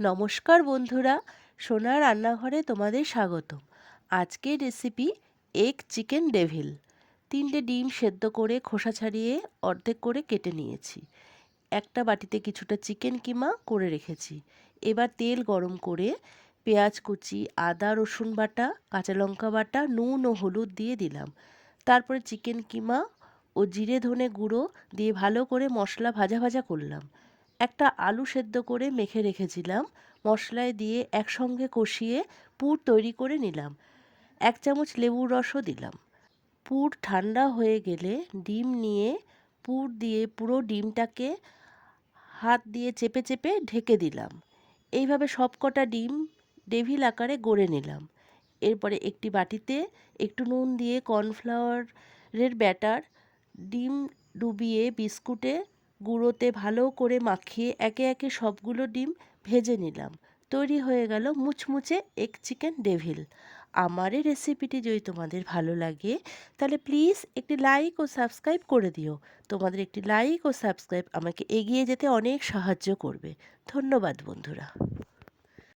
নমস্কার বন্ধুরা, সোনার রান্নাঘরে তোমাদের স্বাগতম। আজকের রেসিপি এগ চিকেন ডেভিল। 3টে ডিম সেদ্ধ করে খোসা ছাড়িয়ে অর্ধেক করে কেটে নিয়েছি। একটা বাটিতে কিছুটা চিকেন কিমা করে রেখেছি। এবার তেল গরম করে পেঁয়াজ কুচি, আদা রসুন বাটা, কাঁচা লঙ্কা বাটা, নুন ও হলুদ দিয়ে দিলাম। তারপরে চিকেন কিমা ও জিরে ধনে গুঁড়ো দিয়ে ভালো করে মশলা ভাজা ভাজা করলাম। একটা আলু সেদ্ধ করে মেখে রেখেছিলাম, মশলায় দিয়ে একসঙ্গে কষিয়ে পুর তৈরি করে নিলাম। 1 চামচ লেবুর রসও দিলাম। পুর ঠান্ডা হয়ে গেলে ডিম নিয়ে পুর দিয়ে পুরো ডিমটাকে হাত দিয়ে চেপে চেপে ঢেকে দিলাম। এইভাবে সবকটা ডিম ডেভিল আকারে গড়ে নিলাম। এরপরে একটি বাটিতে একটু নুন দিয়ে কর্নফ্লাওয়ারের ব্যাটার ডিম ডুবিয়ে বিস্কুটে গুঁড়োতে ভালো করে মাখিয়ে একে একে সবগুলো ডিম ভেজে নিলাম। তৈরি হয়ে গেল মুচমুচে এগ চিকেন ডেভিল। আমার এই রেসিপিটি যদি তোমাদের ভালো লাগে তাহলে প্লিজ একটি লাইক ও সাবস্ক্রাইব করে দিও। তোমাদের একটি লাইক ও সাবস্ক্রাইব আমাকে এগিয়ে যেতে অনেক সাহায্য করবে। ধন্যবাদ বন্ধুরা।